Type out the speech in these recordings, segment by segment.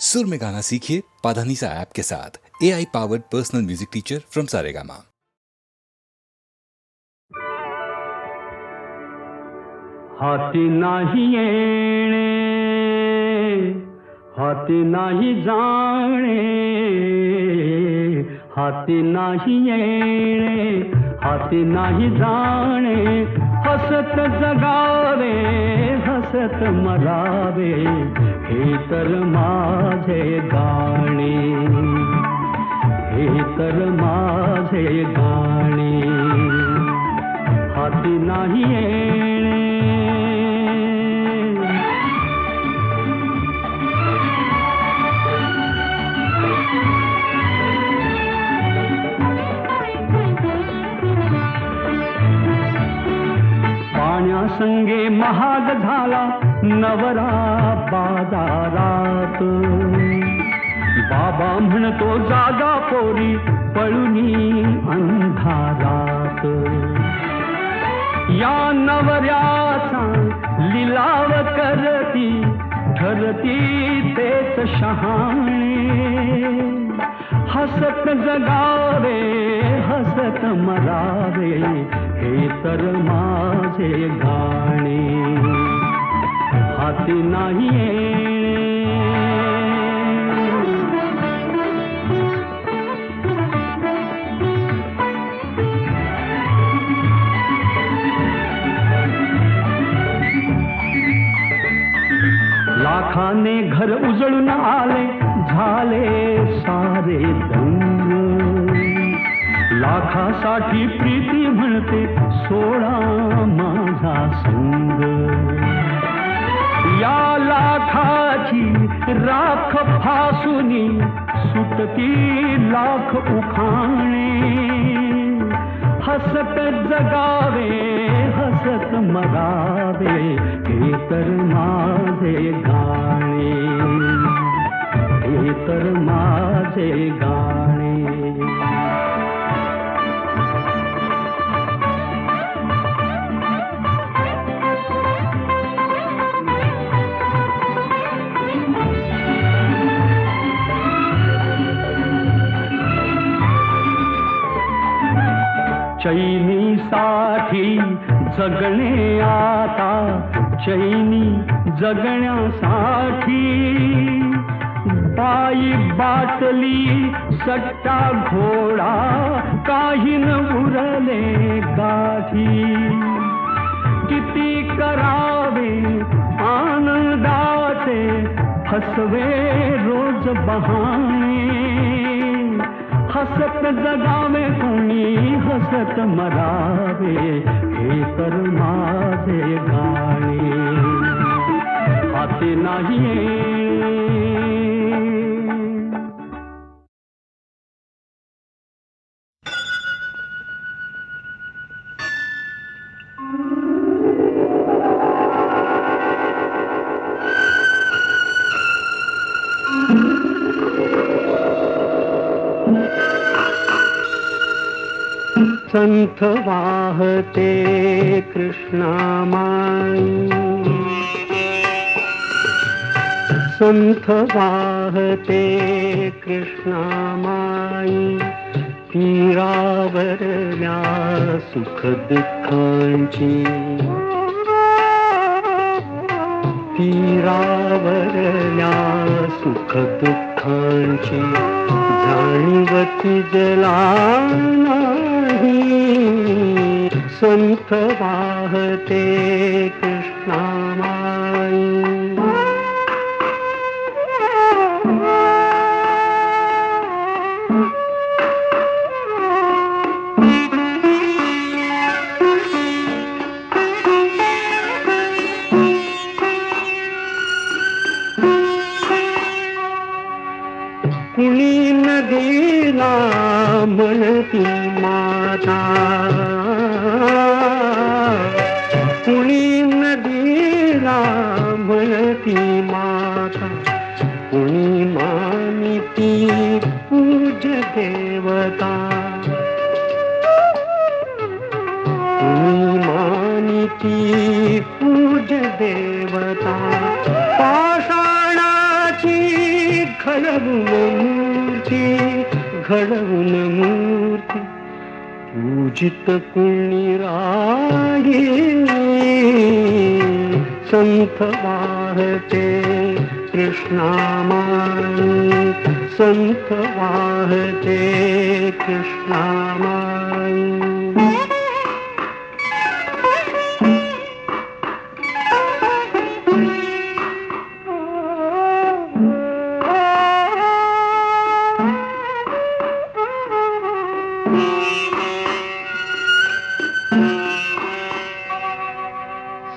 सुर में गाना सीखिए पाधानीसा ऐप के साथ। AI powered personal music teacher from Saregama. हाती नाही येणे, हाती नाही जाणे, हाती नाही येणे, हाती नाही जाणे, हसत जगावे, हसत मरावे, हे तर माझे गाणे, हे तर माझे गाणे, हाती नाही येणे. पाण्यासंगे महाग झाला नवरा बाजारात, बाबा म्हणतो जागा पोरी पळुनी अंधारात. या नवऱ्याचा लिलाव करती, ठरती तेच शहाणे, हसत जगावे, हसत मरावे, हे तर माझे गाणे, हाती नाही येणे. लाखाने घर उजळून आले, झाले सारे दंग, लाखासाठी प्रीती म्हणते सोडा माझा संग. या लाखाची राख फासुनी सुटती लाख उखाणे, हसत जगावे, हसत मरावे, हे तर माझे गाणे, हे तर माझे गाणे. चैनीसाठी जगणे आता, चैनी जगण्यासाठी, बाई बाटली सट्टा घोडा, काही न उरले गाठी. किती करावे आनंदाचे, फसवे रोज बहाणे, हसत जगावे कोणी, हसत मरावे, हे तर माझे गाणे, हाती नाही येणे. संथ वाहते कृष्णामाई, संथ वाहते कृष्णामाई, तीरावरल्या सुख दुःखांची, तीरावरल्या सुख दुःखांची, जाणीवती जला संथ वाहते कृष्णामाई. कुणी नदीला म्हणती माता, कुणी नदीला म्हणती माता, कुणी मानिती पूज देवता, कुणी मानिती पूज देवता. पाषाणाची घडवून मूर्ती पूजित कुणी राही संत वाहते कृष्णामाई संत वाहते कृष्णामाई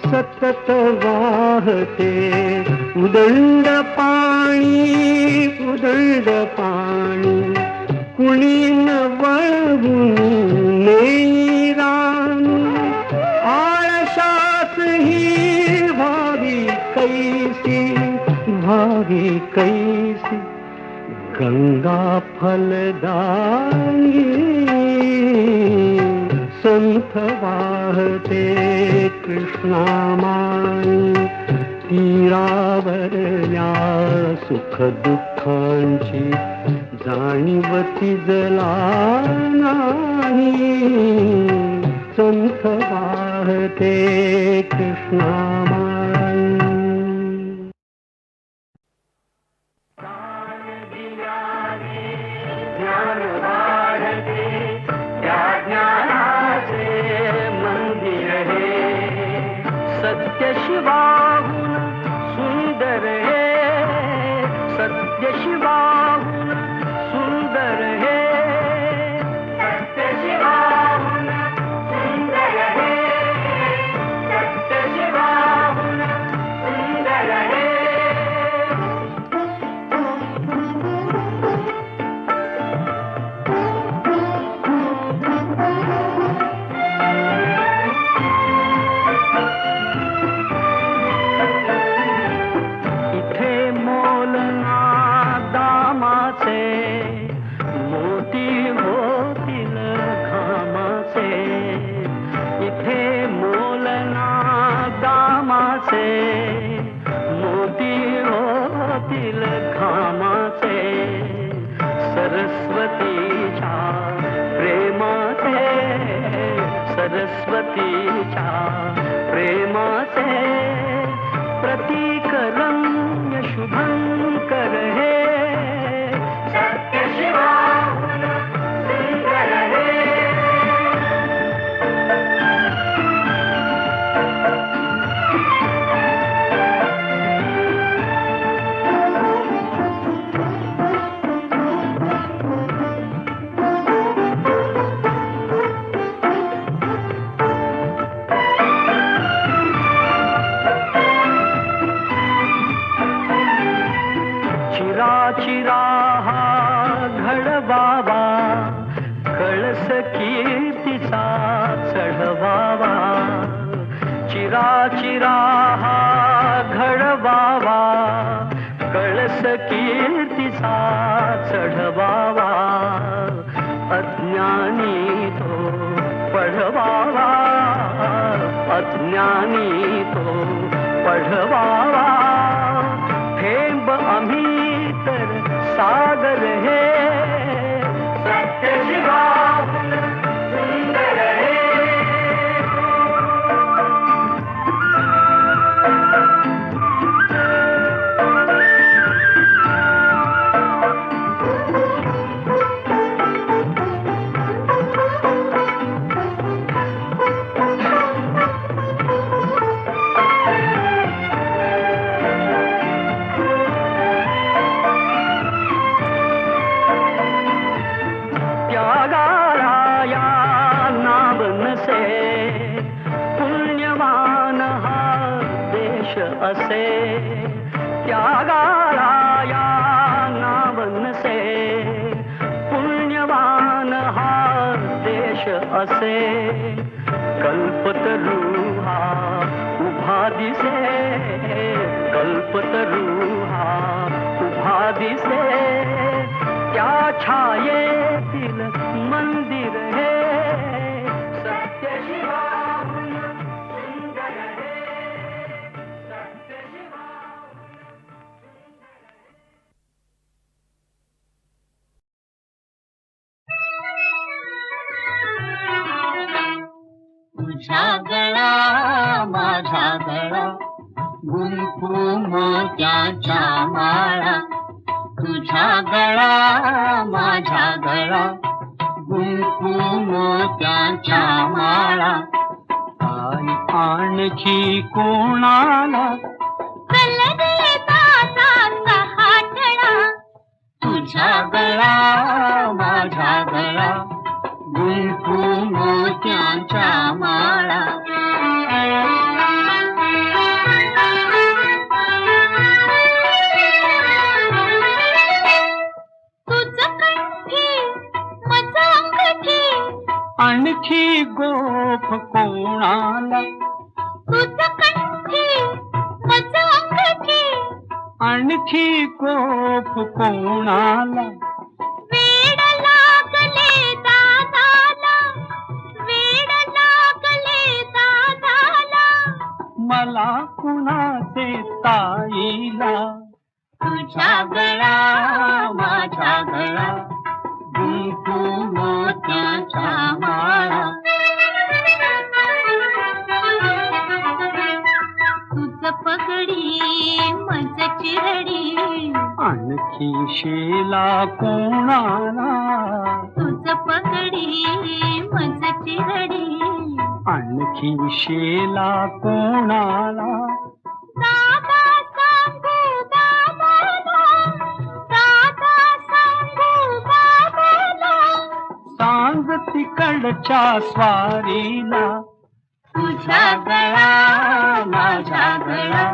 सतत वाहते उदंड पाणी कुणी न वळवून नेराणी आळशात ही भावी कैसी गंगा फलदायी संत वाहते कृष्णामाई तीरावरल्या सुख दुःखांची जाणीवती जला नाही संत वाहते कृष्णामाई ज्ञान वाढते त्या ज्ञानाचे मंदिर हे सत्य शिवाहून सुंदर हे सत्य शिवाहून सुंदर हे सत्य शिवाहून सुंदर हे सत्य शिवाहून सुंदर हे मोती होतील घामाचे इथे मोलना दामाचे मोती होतील घामाचे सरस्वतीच्या प्रेमाचे सरस्वतीच्या प्रेमाचे प्रतीक रम्य शुभंकर हे चिरा हा घडवावा कळस कीर्तीचा चढवावा चिरा हा घडवावा कळस कीर्तीचा चढवावा अज्ञानी तो पढवावा अज्ञानी तो पढवावा थेंब आम्ही तर सागर हे सत्य शिवाहून सुंदर हे पुण्यवान हा देश असे त्यागाला या नाव नसे पुण्यवान हा देश असे कल्पतरू हा उभा दिसे कल्पतरू हा उभा दिसे त्या छायेतील मंदिर हे सत्य शिवाहून सुंदर हे सत्य शिवाहून तुझा गळा माझा गळा गुंफू मोत्याच्या माळा तुझा गळा माझा गळा गुंफू मोत्याच्या माळा आई आणखी कोणाला तुझा गळा माझा गळा गुंफू मोत्याच्या माळा आणखी गोफ कोणाला आणखी गोफ कोणाला मला कुणाचे ताईला तुझा गळा माझा गळा गुंफू मोत्याच्या माळा तुझ पगडी मज चिरडी आणखी शेला कोणाला तुझ पगडी मज चिरडी आणखी शेला कोणाला सांग तिकडच्या स्वारीला तुझा गळा माझा गळा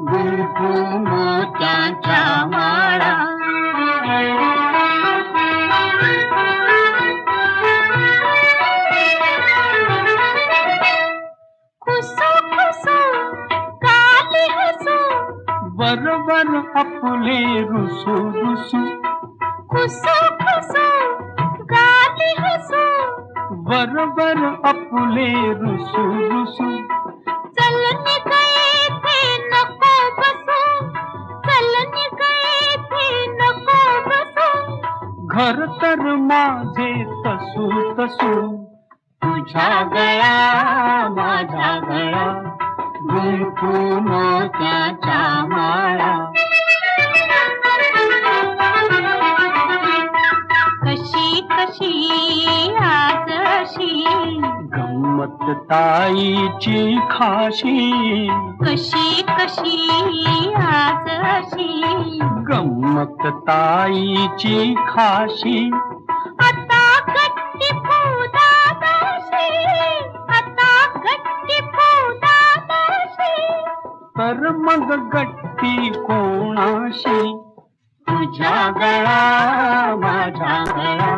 गुंफू मोत्याच्या माळा बरोबर आपले रुसू रुसू बरोबर आपले रुसू रुसू घर तर माझे तसू तसू तुझा गळा माझा गळा गुंफू मोत्याच्या माळा कशी कशी आज अशी गंमत ताईची खाशी कशी कशी आज अशी गंमत ताईची खाशी आता गट्टी फुदादाशी आता गट्टी फुदादाशी तर मग गट्टी कोणाशी तुझा गळा माझा गळा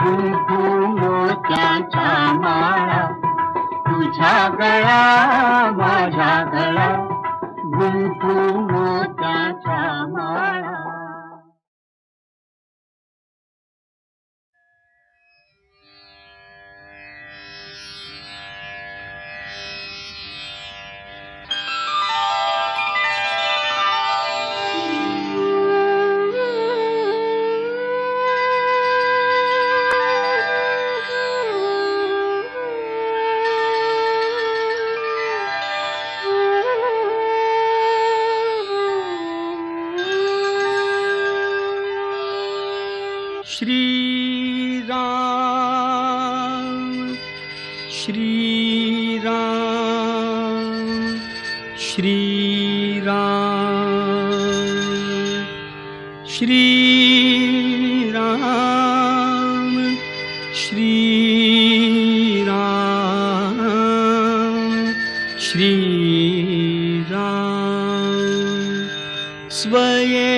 गुंफू मोत्याच्या माळा तुझा गळा माझा गळा गुंफू मोत्याच्या माळा श्री राम श्री राम श्री राम श्री राम श्री राम श्री राम स्वये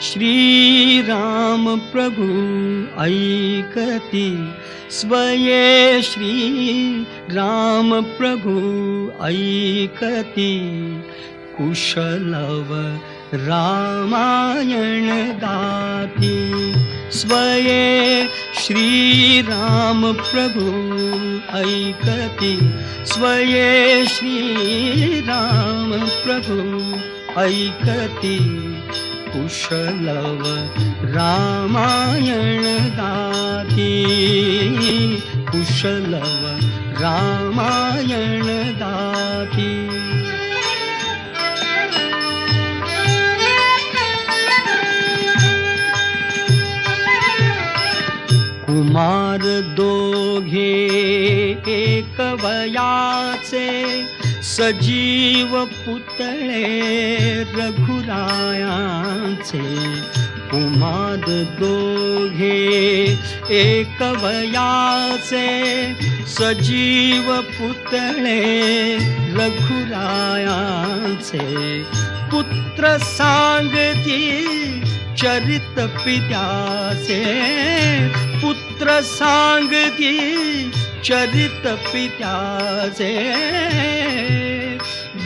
श्री राम प्रभु ऐकती स्वये श्री राम प्रभु ऐकती कुशलव रामायण गाती स्वये श्री राम प्रभु ऐकती स्वये श्री राम प्रभु ऐकती कुशलव रामायण गाती, कुशलव रामायण गाती. कुमार दोघे एक वयाचे, सजीव पुतळे रघुरायांचे. कुमार दोघे एक वयाचे, सजीव पुतळे रघुरायांचे. पुत्र सांगती चरित पित्याचे, पुत्र सांगती चरित पित्याचे.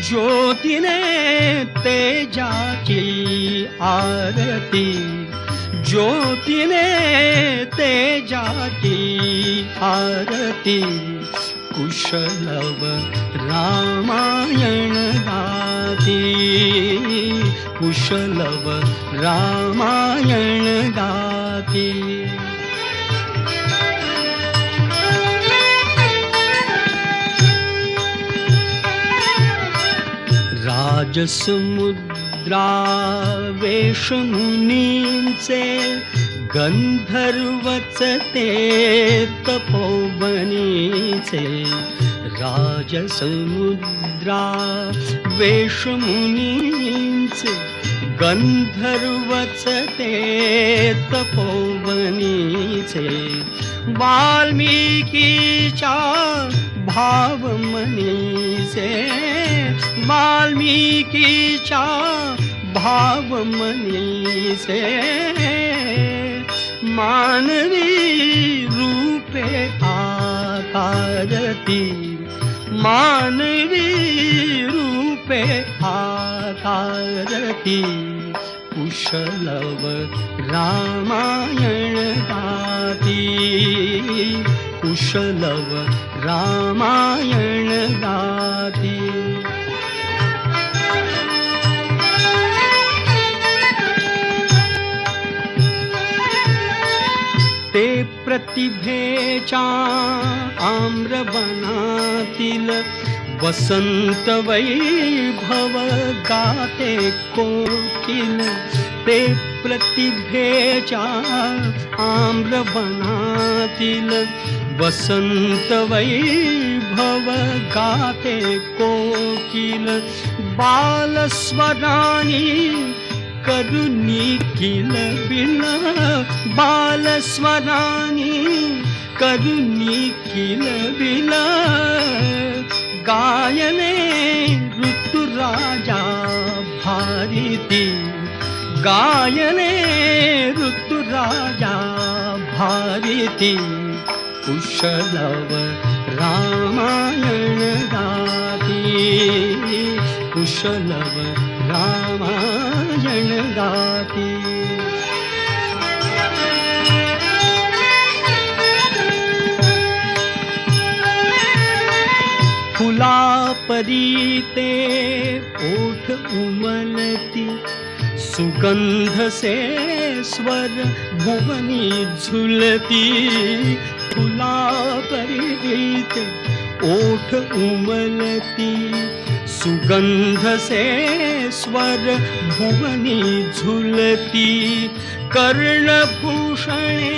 ज्योतीने तेजाची आरती, ज्योतीने तेजाची आरती. कुशलव रामायण गाती, कुशलव रामायण गाती. राजसमुद्रा वेशमुनींचे, गंधर्वच ते तपोवनीचे. राजसमुद्रा वेशमुनींचे, गंधर्वच ते तपोवनीचे. वाल्मिकीच्या भावमनीचे, वाल्मिकीच्या भावमनीचे. मानवी रूपे आकारती, मानवी रूपे आकारती. कुशलव रामायण गाती, कुशलव रामायण गाती. ते प्रतिभेच्या आम्रवनातील, वसंत वैभव गाते कोकिल. ते प्रतिभेच्या आम्रवनातील, वसंत वैभव गाते कोकिल. बालस्वरानी करुणी किलबिल, बालस्वरानी करुणी किलबिल. गायने ऋतुराजा भारती, गायने ऋतुराजा भारती. कुशलव रामायण गाती, कुशलव रामायण गाती. फुलापरी ते ओठ उमलती, सुगंध से स्वर भुवनी झुलती. फुलापरी ते ओठ उमलती, सुगंध से स्वर भुवनी झुलती. कर्णभूषणे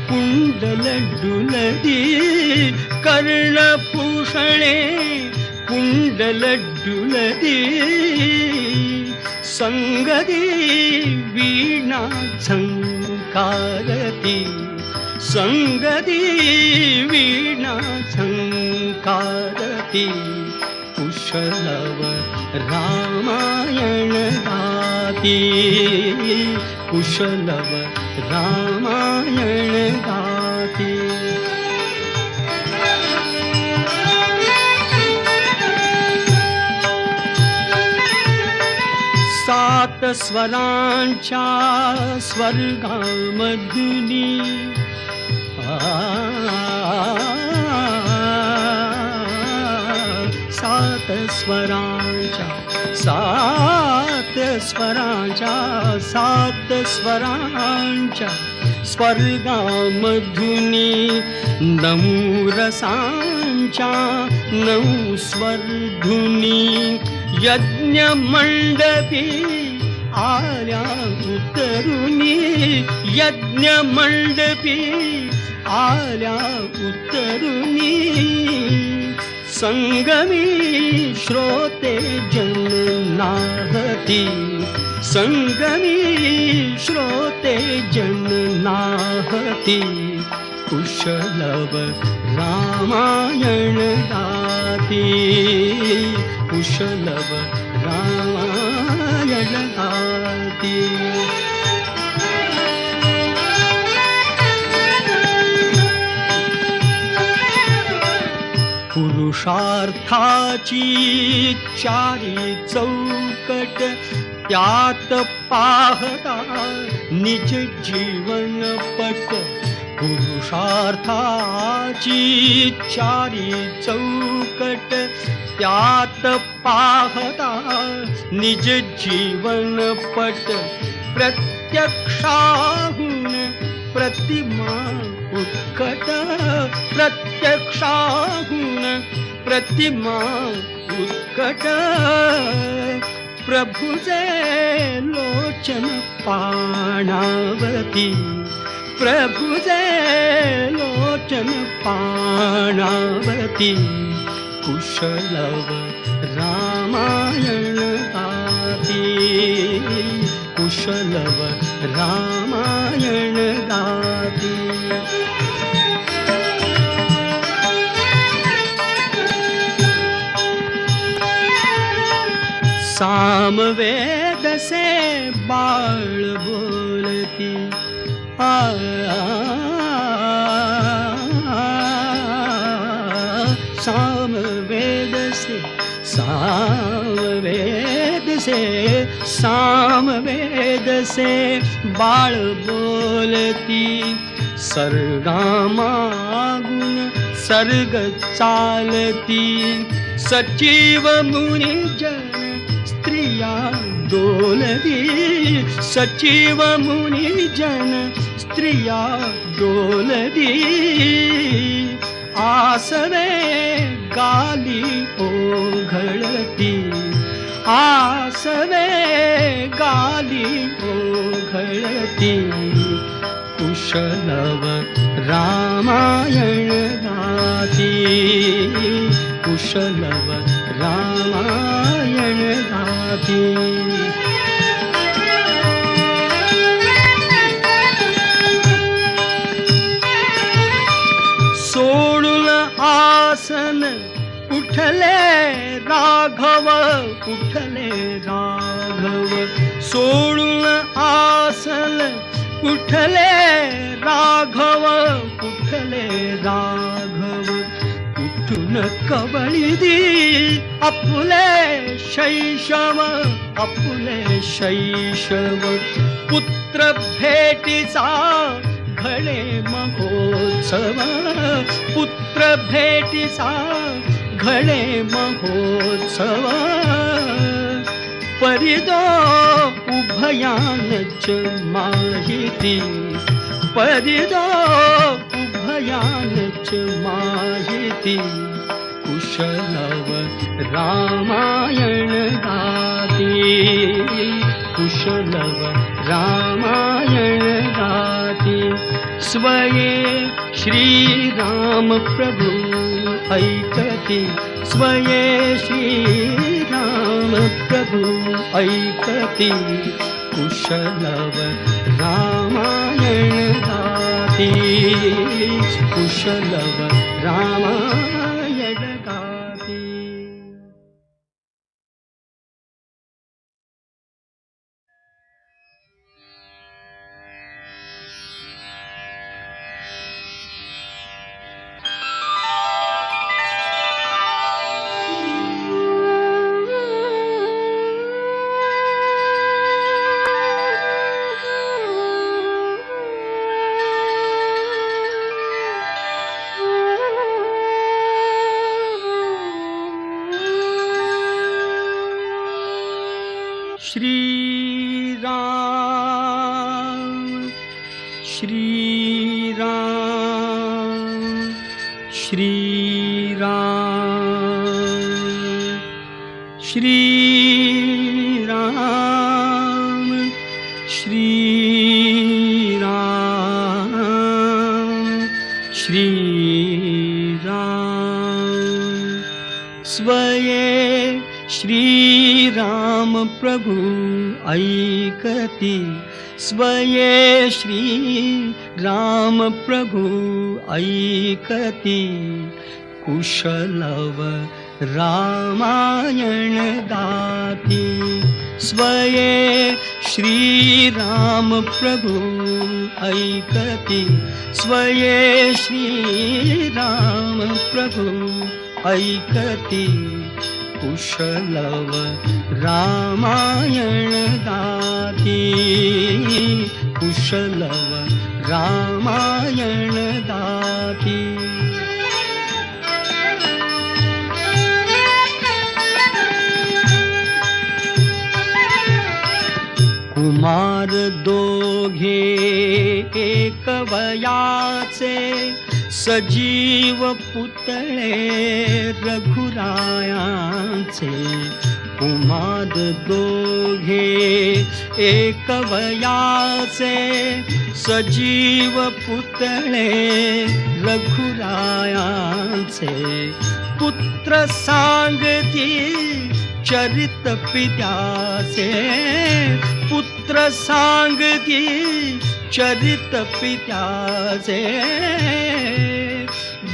कुंडल डुलती, कर्णभूषणे कुंडल डुलती. संगती वीणा झंकारती, संगती वीणा झंकारती. कुशलव रामायण गाती, कुशलव रामायण गाती. सात स्वरांच्या स्वर्गामधुनी, सात स्वरांच्या, सात स्वरांच्या सात स्वरांच्या स्वर्गामधुनी नऊ रसांच्या नऊ स्वरधुनी यज्ञ मंडपी आल्या उतरुनी यज्ञ मंडपी आल्या उतरुनी संगमी श्रोते जननाहती संगमी श्रोते जननाहती कुशलव रामायण गाती कुशलव रामायण गाती पुरुषार्थाची चारी चौकट त्यात पाहता निज जीवन पट पुरुषार्थाची चारी चौकट त्यात पाहता निज जीवन पट प्रत्यक्षाहून प्रतिमा उत्कट प्रत्यक्षाहून प्रतिमा उत्कट प्रभुजे लोचन पाणावती प्रभुजे लोचन पाणावती कुशलव रामायण गाती कुशलव रामायण गाती सामवेद से बाळ बोलती सामवेद से बाळ बोलती सर्गामागुण सर्ग चालती सचिव मुनिजन स्त्रिया डोलती सचिव मुनिजन स्त्रिया डोलती आसवे गाली ओघळती आसवे गाली ओघळती कुशलव रामायण गाती कुशलव रामायण गाती सोडून आसन उठले राघव उठले राघव सोडून आसन उठले राघव उठले राघव उठून कवळी दी आपुले शैशव पुत्र भेटीचा घडे महोत्सव पुत्र भेटीचा घडे महोत्सव परिदो उभयानच माहिती परिदो उभयानच माहिती कुशलव रामायण गाती कुशलव रामायण गाती स्वये श्रीराम प्रभु ऐकती स्वये श्रीराम प्रभु ऐकती कुशलव रामायण गाती कुशलव रामायण गाती श्री राम श्री राम श्री राम श्री राम श्री राम स्वये श्री राम प्रभु ऐकती स्वये श्री राम प्रभु ऐकती कुशलव रामायण गाती स्वये श्री राम प्रभु ऐकती स्वये श्री राम प्रभु ऐकती कुशलव रामायण गाती कुशलव रामायण गाती कुमार दोघे एक वयाचे सजीव पुतळे रघुरायांचे कुमार दोघे एक वयाचे सजीव पुतळे रघुरायांचे पुत्र सांगती चरित पित्याचे पुत्र सांगती चरित पित्याचे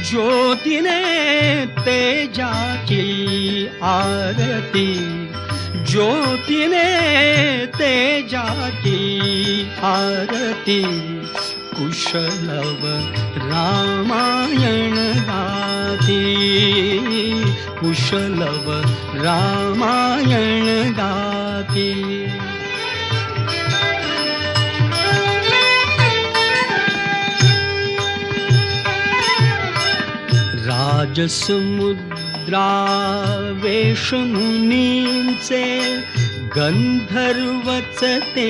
ज्योतीने तेजाची आरती ज्योतीने तेजाची आरती कुशलव रामायण गाती कुशलव रामायण गाती राजसमुद्रा वेशमुनींचे गंधर्वच ते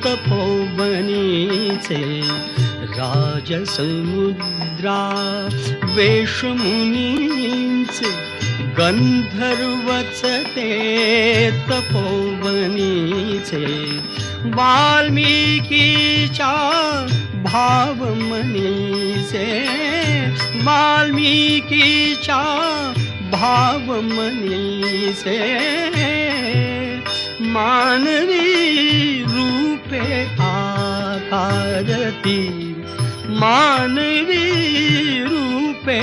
तपोवनीचे राजसमुद्रा वेशमुनींचे गंधर्वच ते तपोवनीचे वाल्मिकीच्या भावमनीचे वाल्मिकीच्या भावमनीचे मानवी रूपे आकारती मानवी रूपे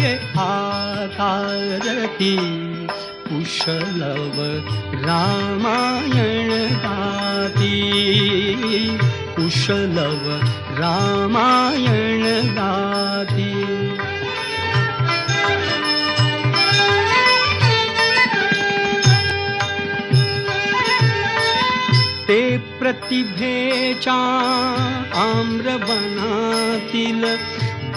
आकारती कुशलव रामायण गाती कुशलव रामायण गाती ते प्रतिभेच्या आम्रवनातील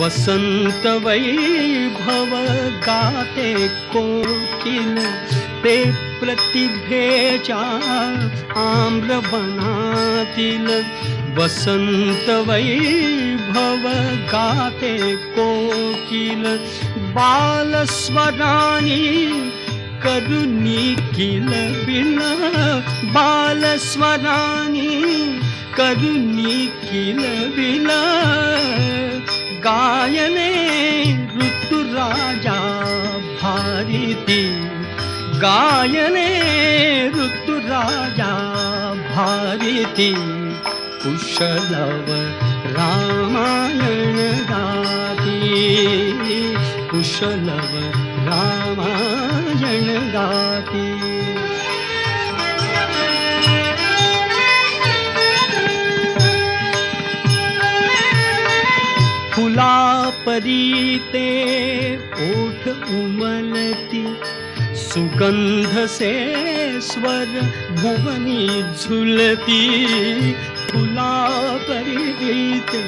वसंत वैभव गाते कोकिल ते प्रतिभेच्या आम्रवनातील वसंत वैभव गाते कोकिल बालस्वरानी करुणी किल बिल बालस्वरानी करुणी किल बिल गायने ऋतुराजा भारती गायने ऋतुराजा भारती कुशलव रामायण गाती कुशलव रामायण गाती फुला परीते ओठ उमलती सुगंध से स्वर भुवनी झुलती फुला परीते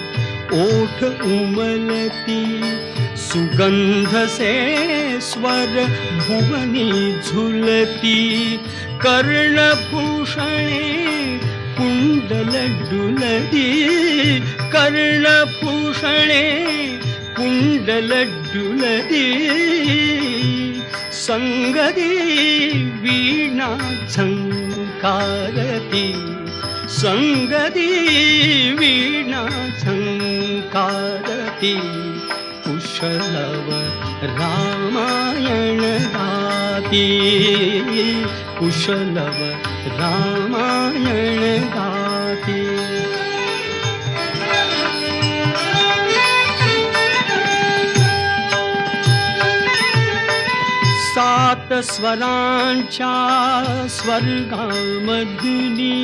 ओठ उमलती सुगंध से स्वर भुवनी झुलती कर्णभूषणे कुंडल डुलती कर्णभूषणे कुंडल डुलती संगती वीणा झंकारती संगती वीणा झंकारती कुशलव रामायण गाती कुशलव रामायण गाती सात स्वरांच्या स्वर्गामधुनी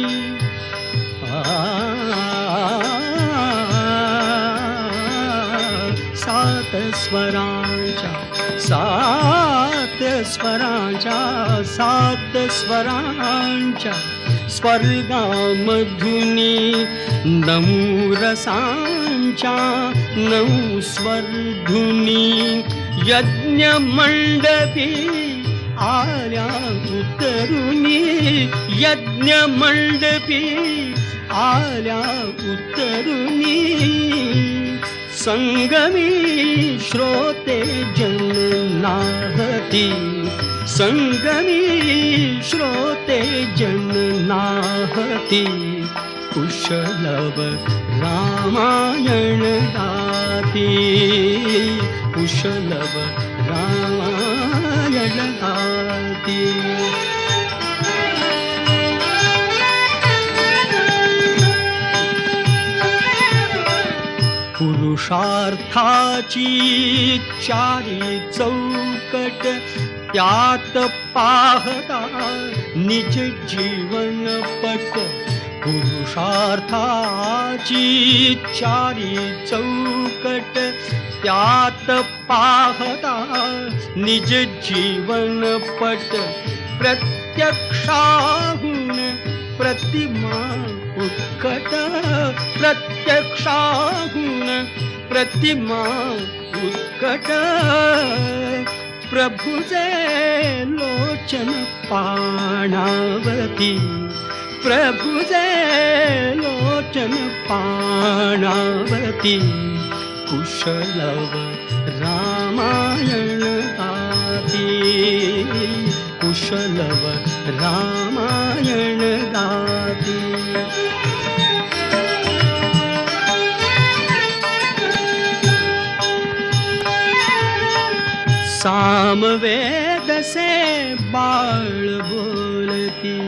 सात स्वरांच्या स्वर्गामधुनी नऊ रसांच्या नऊ स्वरधुनी यज्ञ मंडपी आल्या उतरुनी यज्ञ मंडपी आल्या उतरुनी संगमी श्रोते जननाहती संगमी श्रोते जननाहती कुशलव रामायण गाती कुशलव रामायण गाती पुरुषार्थाची चारी चौकट त्यात पाहता निज जीवन पट पुरुषार्थाची चारी चौकट त्यात पाहता निज जीवन पट प्रत्यक्षाहून प्रतिमा उत्कट प्रत्यक्षाहून प्रतिमा उत्कट प्रभुजे लोचन पाणावती प्रभुजे लोचन पाणावती कुशलव रामायण गाती कुशलव रामायण गाती सामवेद से बाळ बोलती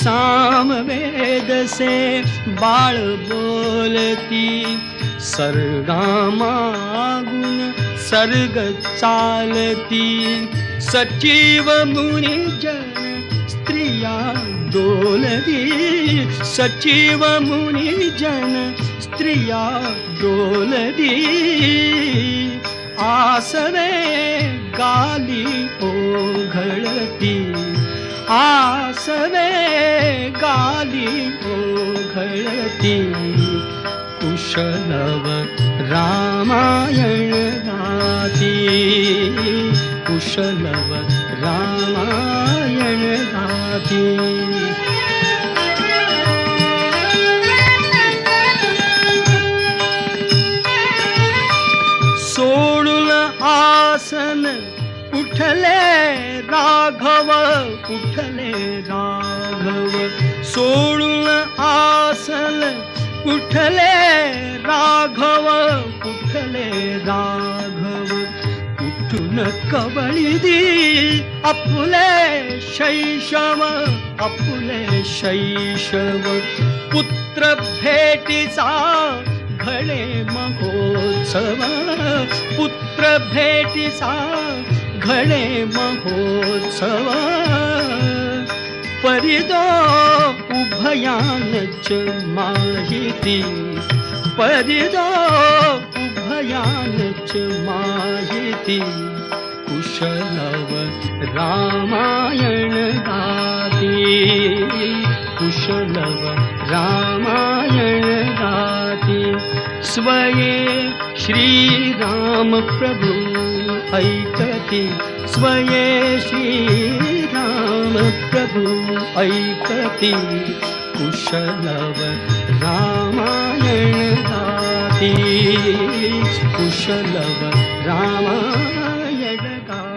सामवेद से बाळ बोलती सर्गामागुन सर्ग चालती सचिव मुनिजन स्त्रिया डोलती सचिव मुनिजन स्त्रिया डोलती आसवे गाली ओघळती आसवे गाली ओघळती कुशलव रामायण गाती कुशलव रामायण गाती सोडून आसन उठले राघव उठले राघव सोडून आसन उठले राघव उठले राघव उठून कवळी दी आपुले शैशव पुत्र भेटीचा घडे महोत्सव पुत्र भेटीचा घडे महोत्सव परिदो उभयानच माहिती परिदो उभयानच माहिती कुशलव रामायण गाती कुशलव रामायण गाती स्वये श्रीराम प्रभु ऐकती, स्वये श्रीराम प्रभु ऐकती, कुशलव रामायण गाती, कुशलव रामायण गाती.